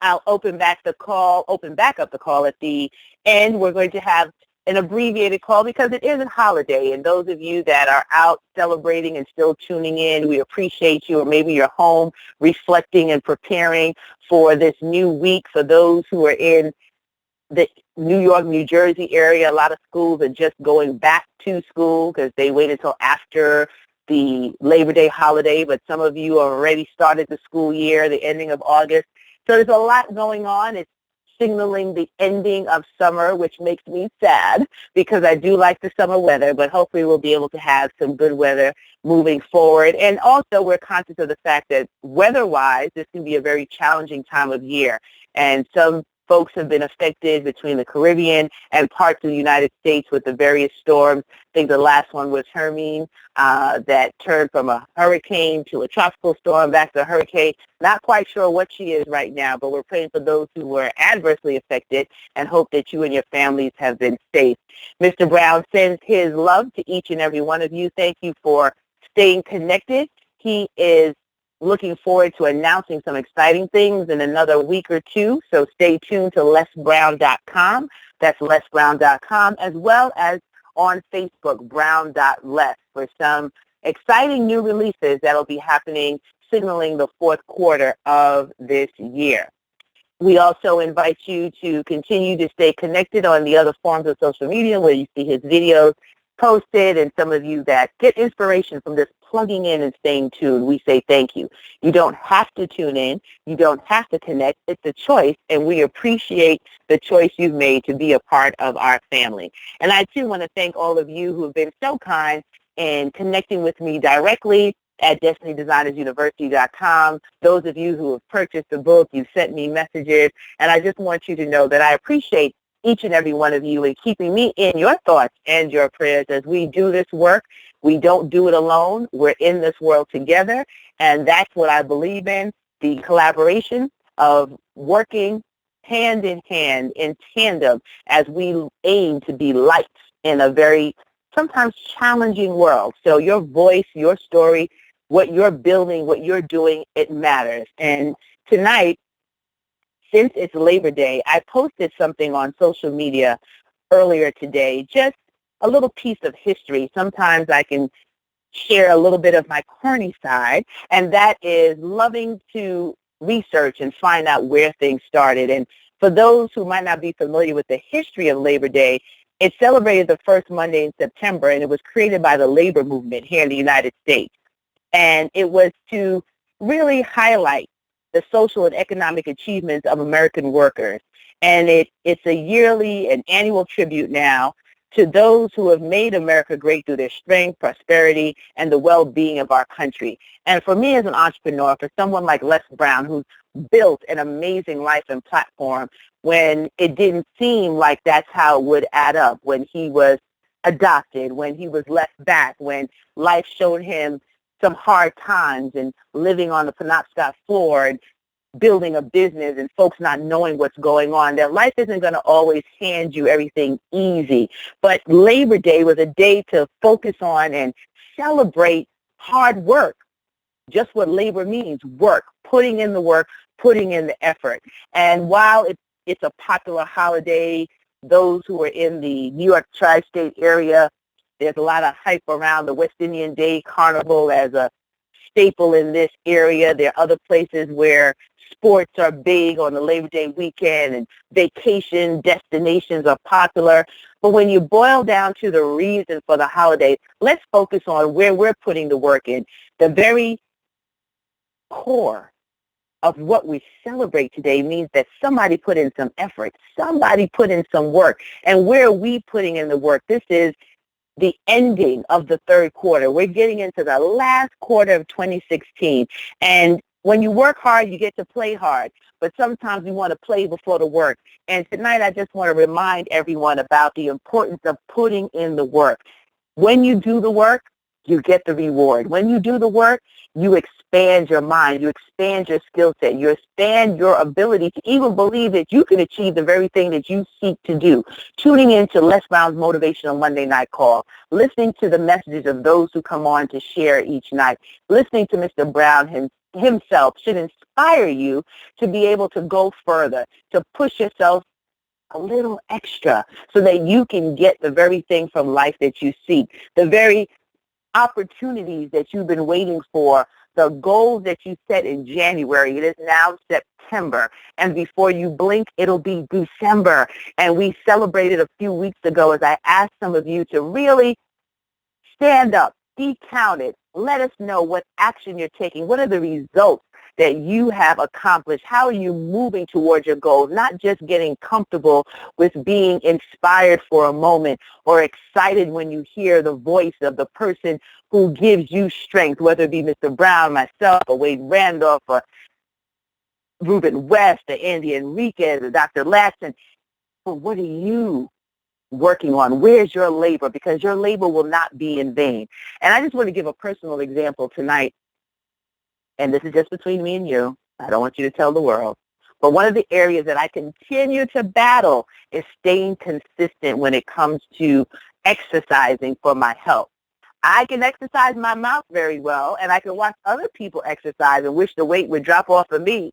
I'll open back up the call at the end. We're going to have an abbreviated call because it is a holiday, and those of you that are out celebrating and still tuning in, we appreciate you. Or maybe you're home reflecting and preparing for this new week. For those who are in the New York, New Jersey area, a lot of schools are just going back to school because they wait until after the Labor Day holiday, but some of you already started the school year, the ending of August. So there's a lot going on. It's signaling the ending of summer, which makes me sad because I do like the summer weather, but hopefully we'll be able to have some good weather moving forward. And also we're conscious of the fact that weather-wise, this can be a very challenging time of year. And some folks have been affected between the Caribbean and parts of the United States with the various storms. I think the last one was Hermine, that turned from a hurricane to a tropical storm back to a hurricane. Not quite sure what she is right now, but we're praying for those who were adversely affected and hope that you and your families have been safe. Mr. Brown sends his love to each and every one of you. Thank you for staying connected. He is looking forward to announcing some exciting things in another week or two, so stay tuned to lesbrown.com. That's lesbrown.com, as well as on Facebook, brown.les, for some exciting new releases that will be happening, signaling the fourth quarter of this year. We also invite you to continue to stay connected on the other forms of social media where you see his videos posted, and some of you that get inspiration from just plugging in and staying tuned, we say thank you. You don't have to tune in. You don't have to connect. It's a choice, and we appreciate the choice you've made to be a part of our family. And I, too, want to thank all of you who have been so kind in connecting with me directly at DestinyDesignersUniversity.com. Those of you who have purchased the book, you've sent me messages, and I just want you to know that I appreciate each and every one of you in keeping me in your thoughts and your prayers as we do this work. We don't do it alone. We're in this world together, and that's what I believe in, the collaboration of working hand in hand, in tandem, as we aim to be lights in a very sometimes challenging world. So your voice, your story, what you're building, what you're doing, it matters. And tonight, since it's Labor Day, I posted something on social media earlier today, just a little piece of history. Sometimes I can share a little bit of my corny side, and that is loving to research and find out where things started. And for those who might not be familiar with the history of Labor Day, it celebrated the first Monday in September, and it was created by the labor movement here in the United States. And it was to really highlight the social and economic achievements of American workers. And it's a yearly and annual tribute now to those who have made America great through their strength, prosperity, and the well-being of our country. And for me as an entrepreneur, for someone like Les Brown, who's built an amazing life and platform when it didn't seem like that's how it would add up, when he was adopted, when he was left back, when life showed him some hard times and living on the Penobscot floor and building a business and folks not knowing what's going on, that life isn't going to always hand you everything easy. But Labor Day was a day to focus on and celebrate hard work, just what labor means, work, putting in the work, putting in the effort. And while it's a popular holiday, those who are in the New York tri-state area, there's a lot of hype around the West Indian Day Carnival as a staple in this area. There are other places where sports are big on the Labor Day weekend and vacation destinations are popular. But when you boil down to the reason for the holiday, let's focus on where we're putting the work in. The very core of what we celebrate today means that somebody put in some effort. Somebody put in some work. And where are we putting in the work? This is the ending of the third quarter. We're getting into the last quarter of 2016. And when you work hard, you get to play hard. But sometimes we want to play before the work. And tonight I just want to remind everyone about the importance of putting in the work. When you do the work, you get the reward. When you do the work, you expand your mind, you expand your skill set, you expand your ability to even believe that you can achieve the very thing that you seek to do. Tuning into Les Brown's Motivational Monday Night Call, listening to the messages of those who come on to share each night, listening to Mr. Brown himself should inspire you to be able to go further, to push yourself a little extra so that you can get the very thing from life that you seek, the very opportunities that you've been waiting for, the goals that you set in January. It is now September, and before you blink, it'll be December. And we celebrated a few weeks ago as I asked some of you to really stand up, be counted. Let us know what action you're taking. What are the results that you have accomplished? How are you moving towards your goals? Not just getting comfortable with being inspired for a moment or excited when you hear the voice of the person who gives you strength, whether it be Mr. Brown, myself, or Wade Randolph, or Ruben West, or Andy Enriquez, or Dr. Latson. But what are you working on? Where's your labor? Because your labor will not be in vain. And I just want to give a personal example tonight, and this is just between me and you. I don't want you to tell the world. But one of the areas that I continue to battle is staying consistent when it comes to exercising for my health. I can exercise my mouth very well, and I can watch other people exercise and wish the weight would drop off of me,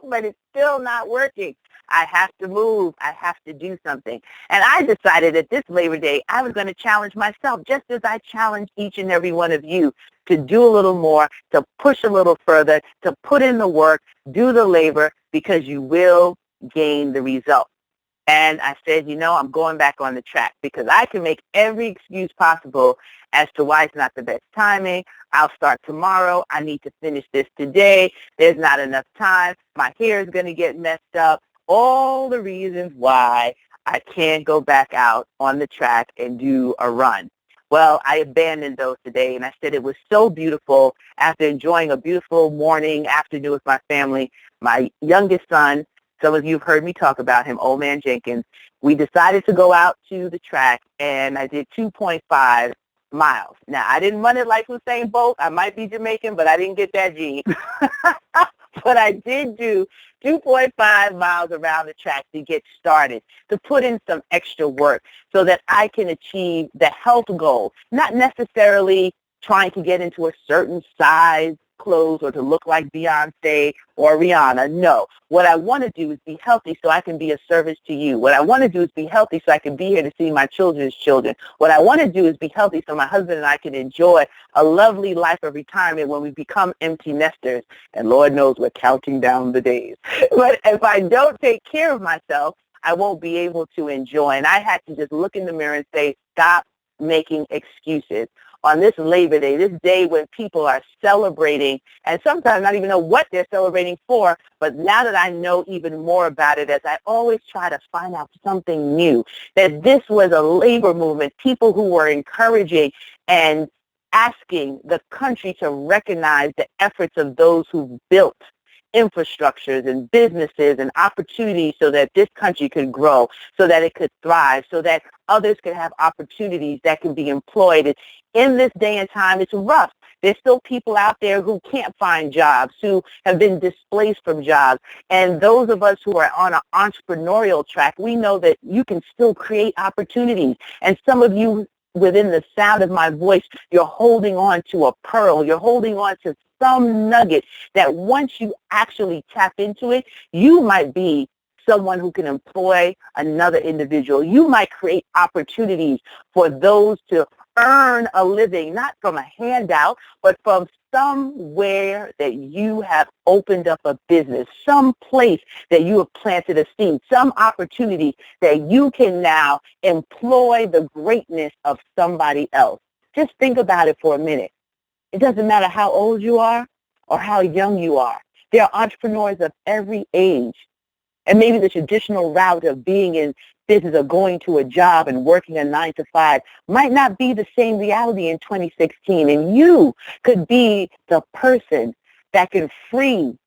but it's still not working. I have to move. I have to do something. And I decided that this Labor Day, I was going to challenge myself, just as I challenge each and every one of you to do a little more, to push a little further, to put in the work, do the labor, because you will gain the result. And I said, I'm going back on the track because I can make every excuse possible as to why it's not the best timing. I'll start tomorrow. I need to finish this today. There's not enough time. My hair is going to get messed up. All the reasons why I can't go back out on the track and do a run. Well, I abandoned those today, and I said it was so beautiful after enjoying a beautiful morning, afternoon with my family. My youngest son, some of you have heard me talk about him, Old Man Jenkins. We decided to go out to the track, and I did 2.5 miles. Now, I didn't run it like Usain Bolt. I might be Jamaican, but I didn't get that gene. But I did do 2.5 miles around the track to get started, to put in some extra work so that I can achieve the health goal, not necessarily trying to get into a certain size clothes or to look like Beyonce or Rihanna. No. What I want to do is be healthy so I can be a service to you. What I want to do is be healthy so I can be here to see my children's children. What I want to do is be healthy so my husband and I can enjoy a lovely life of retirement when we become empty nesters. And Lord knows we're counting down the days. But if I don't take care of myself, I won't be able to enjoy. And I had to just look in the mirror and say, stop making excuses. On this Labor Day, this day when people are celebrating, and sometimes not even know what they're celebrating for, but now that I know even more about it, as I always try to find out something new, that this was a labor movement, people who were encouraging and asking the country to recognize the efforts of those who built infrastructures and businesses and opportunities so that this country could grow, so that it could thrive, so that others could have opportunities that can be employed. And in this day and time, it's rough. There's still people out there who can't find jobs, who have been displaced from jobs. And those of us who are on an entrepreneurial track, we know that you can still create opportunities. And some of you within the sound of my voice, you're holding on to a pearl. You're holding on to some nugget that once you actually tap into it, you might be someone who can employ another individual. You might create opportunities for those to earn a living, not from a handout, but from somewhere that you have opened up a business, some place that you have planted a seed, some opportunity that you can now employ the greatness of somebody else. Just think about it for a minute. It doesn't matter how old you are or how young you are. There are entrepreneurs of every age. And maybe the traditional route of being in business or going to a job and working a 9-to-5 might not be the same reality in 2016. And you could be the person that can free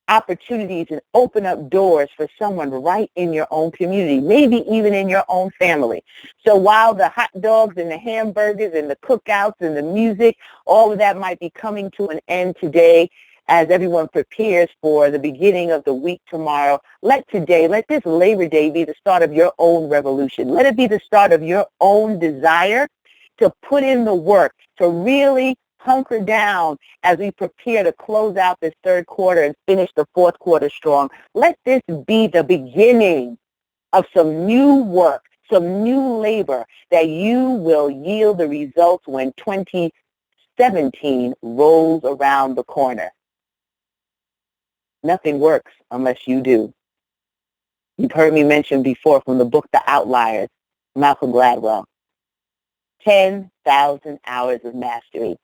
opportunities and open up doors for someone right in your own community, maybe even in your own family. So while the hot dogs and the hamburgers and the cookouts and the music, all of that might be coming to an end today, as everyone prepares for the beginning of the week tomorrow, let this Labor Day be the start of your own revolution. Let it be the start of your own desire to put in the work, to really hunker down as we prepare to close out this third quarter and finish the fourth quarter strong. Let this be the beginning of some new work, some new labor that you will yield the results when 2017 rolls around the corner. Nothing works unless you do. You've heard me mention before from the book The Outliers, Malcolm Gladwell. 10,000 hours of mastery.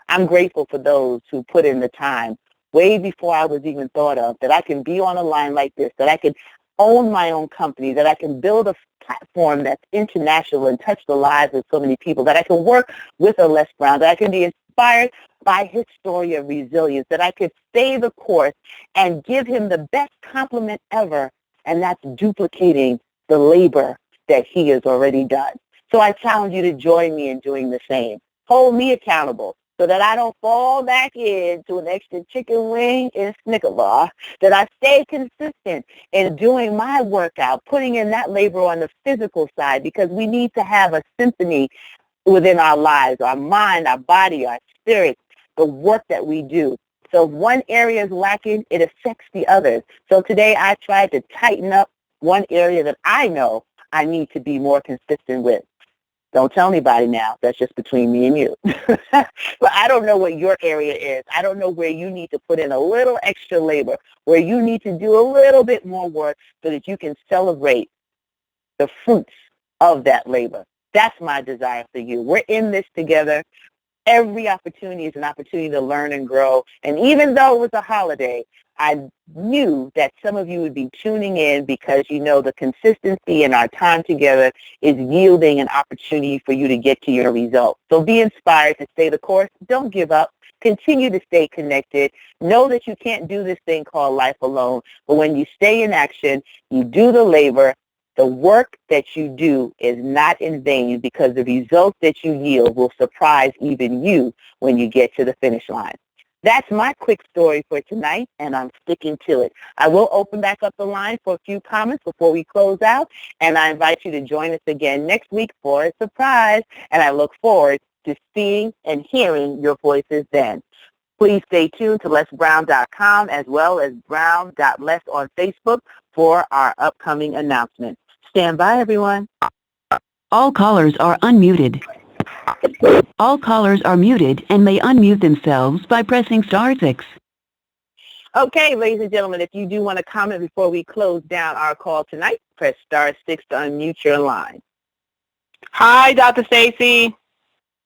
I'm grateful for those who put in the time way before I was even thought of, that I can be on a line like this, that I can own my own company, that I can build a platform that's international and touch the lives of so many people, that I can work with a Les Brown, that I can be inspired by his story of resilience, that I could stay the course and give him the best compliment ever, and that's duplicating the labor that he has already done. So I challenge you to join me in doing the same. Hold me accountable so that I don't fall back into an extra chicken wing and Snicker bar, that I stay consistent in doing my workout, putting in that labor on the physical side, because we need to have a symphony within our lives, our mind, our body, our spirit, the work that we do. So if one area is lacking, it affects the others. So today I tried to tighten up one area that I know I need to be more consistent with. Don't tell anybody now. That's just between me and you. But I don't know what your area is. I don't know where you need to put in a little extra labor, where you need to do a little bit more work so that you can celebrate the fruits of that labor. That's my desire for you. We're in this together. Every opportunity is an opportunity to learn and grow. And even though it was a holiday, I knew that some of you would be tuning in because you know the consistency in our time together is yielding an opportunity for you to get to your results. So be inspired to stay the course. Don't give up. Continue to stay connected. Know that you can't do this thing called life alone. But when you stay in action, you do the labor. The work that you do is not in vain, because the results that you yield will surprise even you when you get to the finish line. That's my quick story for tonight, and I'm sticking to it. I will open back up the line for a few comments before we close out, and I invite you to join us again next week for a surprise, and I look forward to seeing and hearing your voices then. Please stay tuned to lesbrown.com as well as brown.les on Facebook for our upcoming announcements. Stand by, everyone. All callers are unmuted. All callers are muted and may unmute themselves by pressing *6. Okay, ladies and gentlemen, if you do want to comment before we close down our call tonight, press *6 to unmute your line. Hi, Dr. Stacy.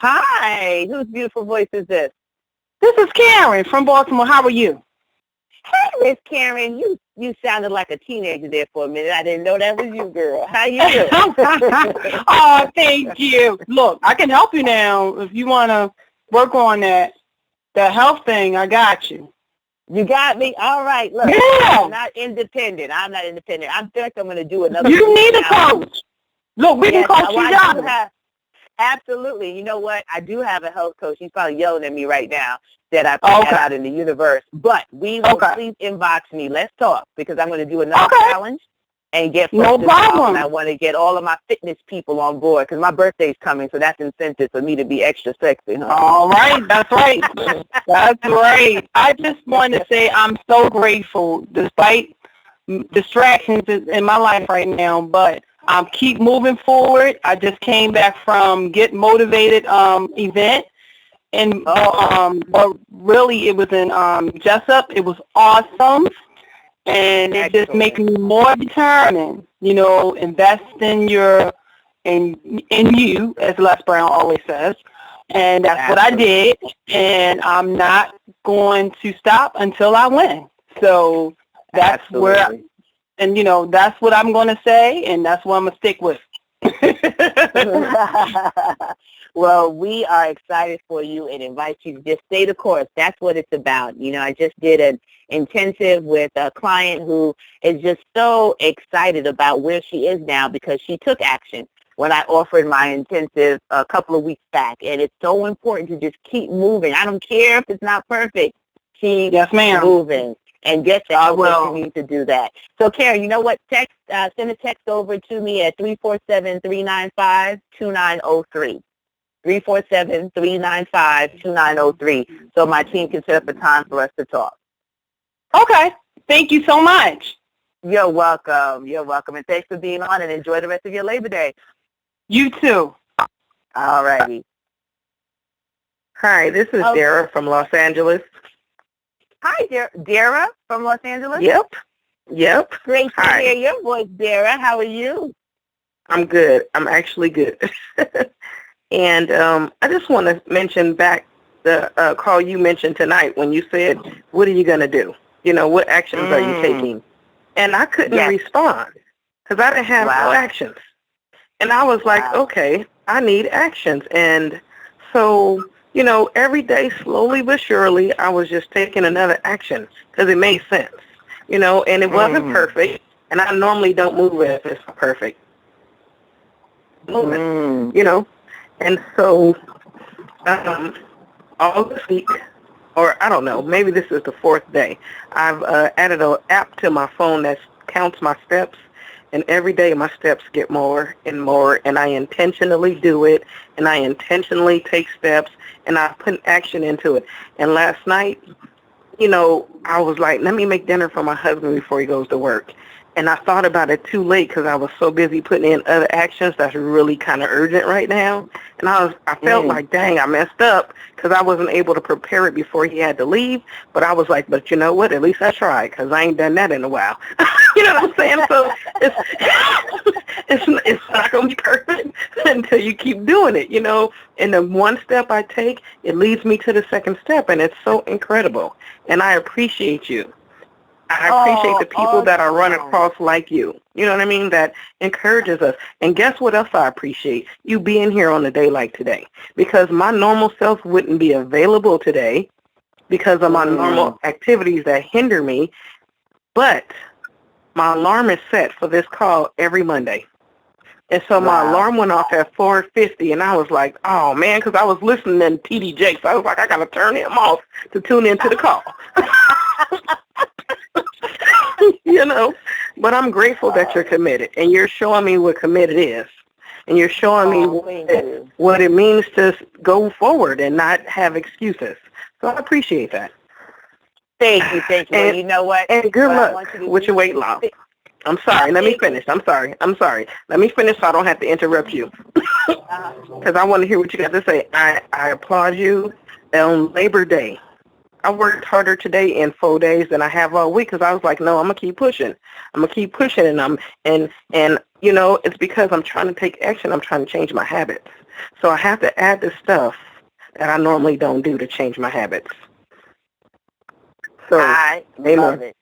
Hi, whose beautiful voice is this? This is Karen from Baltimore. How are you? Hey, Miss Karen, you sounded like a teenager there for a minute. I didn't know that was you, girl. How you doing? Oh, thank you. Look, I can help you now if you want to work on that health thing. I got you. You got me? All right. Look, yeah. I'm not independent. I think I'm going to do another. You need a coach. Look, we can coach you down. Absolutely. You know what? I do have a health coach. He's probably yelling at me right now that I put that out in the universe. But we will please inbox me. Let's talk, because I'm going to do another challenge and get no problem. And I want to get all of my fitness people on board, because my birthday's coming, so that's incentive for me to be extra sexy. Huh? All right. That's right. That's right. I just want to say I'm so grateful, despite distractions in my life right now, but keep moving forward. I just came back from Get Motivated event, and but really it was in Jessup. It was awesome, and it just makes me more determined. You know, invest in you, as Les Brown always says, and that's what I did. And I'm not going to stop until I win. So that's where. And, you know, that's what I'm going to say, and that's what I'm going to stick with. Well, we are excited for you and invite you to just stay the course. That's what it's about. You know, I just did an intensive with a client who is just so excited about where she is now, because she took action when I offered my intensive a couple of weeks back. And it's so important to just keep moving. I don't care if it's not perfect. Keep moving. And get the help that you need to do that. So, Karen, you know what? Send a text over to me at 347-395-2903. 347-395-2903, so my team can set up a time for us to talk. Okay. Thank you so much. You're welcome. You're welcome. And thanks for being on, and enjoy the rest of your Labor Day. You too. All righty. Hi, this is Dara from Los Angeles. Hi, Dara from Los Angeles. Yep. Great to Hi. hear your voice, Dara. How are you? I'm good. I'm actually good. And I just want to mention back the call you mentioned tonight when you said, what are you going to do? You know, what actions are you taking? And I couldn't respond because I didn't have no actions. And I was like, okay, I need actions. And so, you know, every day, slowly but surely, I was just taking another action because it made sense, you know, and it wasn't perfect. And I normally don't move if it's perfect. Moving, you know. And so all this week, or I don't know, maybe this is the fourth day, I've added an app to my phone that counts my steps. And every day my steps get more and more, and I intentionally do it, and I intentionally take steps, and I put action into it. And last night, you know, I was like, let me make dinner for my husband before he goes to work. And I thought about it too late because I was so busy putting in other actions that's really kind of urgent right now. And I felt like, dang, I messed up because I wasn't able to prepare it before he had to leave. But I was like, but you know what? At least I tried because I ain't done that in a while. You know what I'm saying? So it's not going to be perfect until you keep doing it, you know. And the one step I take, it leads me to the second step. And it's so incredible. And I appreciate you. I appreciate the people that are running across like you. You know what I mean? That encourages us. And guess what else I appreciate? You being here on a day like today. Because my normal self wouldn't be available today because of my normal activities that hinder me. But my alarm is set for this call every Monday. And so my alarm went off at 4:50, and I was like, oh, man, because I was listening to TD Jakes. So I was like, I got to turn him off to tune into the call. You know, but I'm grateful that you're committed, and you're showing me what committed is, and you're showing me what it means to go forward and not have excuses. So I appreciate that. Thank you. And, well, you know what? And good luck with your weight loss. I'm sorry. Let me finish. I'm sorry. Let me finish so I don't have to interrupt you because I want to hear what you got to say. I applaud you on Labor Day. I worked harder today in 4 days than I have all week because I was like, no, I'm going to keep pushing. And you know, it's because I'm trying to take action. I'm trying to change my habits. So I have to add the stuff that I normally don't do to change my habits. So I love it.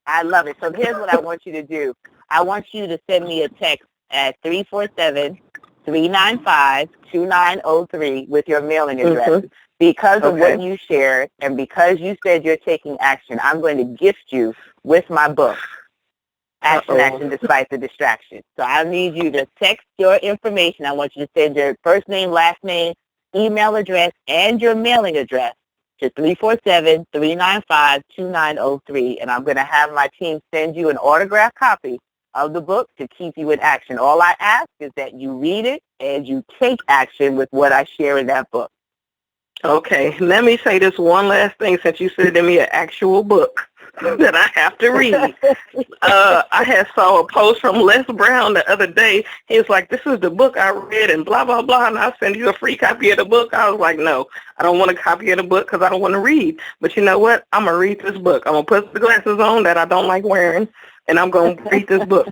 I love it. So here's what I want you to do. I want you to send me a text at 347-395-2903 with your mailing address. Because of what you shared and because you said you're taking action, I'm going to gift you with my book, Action Despite the Distraction. So I need you to text your information. I want you to send your first name, last name, email address, and your mailing address to 347-395-2903. And I'm going to have my team send you an autographed copy of the book to keep you in action. All I ask is that you read it and you take action with what I share in that book. Okay, let me say this one last thing since you said to me an actual book that I have to read. I had saw a post from Les Brown the other day. He was like, this is the book I read and blah, blah, blah, and I'll send you a free copy of the book. I was like, no, I don't want a copy of the book because I don't want to read. But you know what? I'm going to read this book. I'm going to put the glasses on that I don't like wearing, and I'm going to read this book.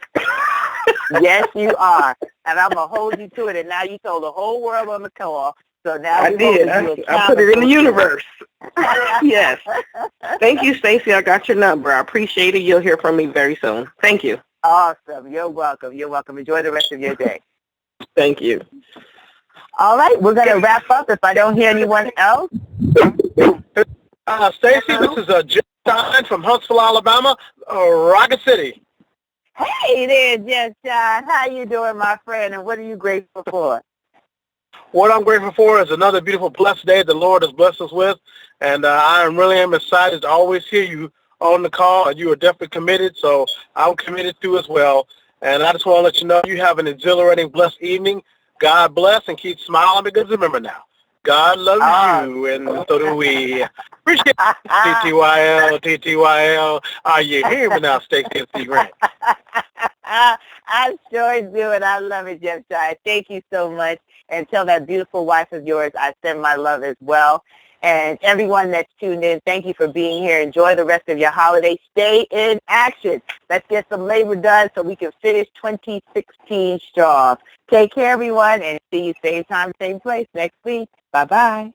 Yes, you are. And I'm going to hold you to it. And now you told the whole world on the call. So now I did. I put it in the universe. Yes. Thank you, Stacey. I got your number. I appreciate it. You'll hear from me very soon. Thank you. Awesome. You're welcome. You're welcome. Enjoy the rest of your day. Thank you. All right. We're going to wrap up if I don't hear anyone else. Stacey, this is Jim Stein from Huntsville, Alabama, Rocket City. Hey there, Jim Stein. How you doing, my friend, and what are you grateful for? What I'm grateful for is another beautiful, blessed day the Lord has blessed us with, and I really am excited to always hear you on the call, and you are definitely committed, so I'm committed too as well. And I just want to let you know you have an exhilarating, blessed evening. God bless and keep smiling, because remember now, God loves you, and so do we. Appreciate TTYL, TTYL. Are you hearing me now, Stacey and C. Grant? I sure do, and I love it, Jeff Shire. Thank you so much. And tell that beautiful wife of yours I send my love as well. And everyone that's tuned in, thank you for being here. Enjoy the rest of your holiday. Stay in action. Let's get some labor done so we can finish 2016 strong. Take care, everyone, and see you same time, same place next week. Bye-bye.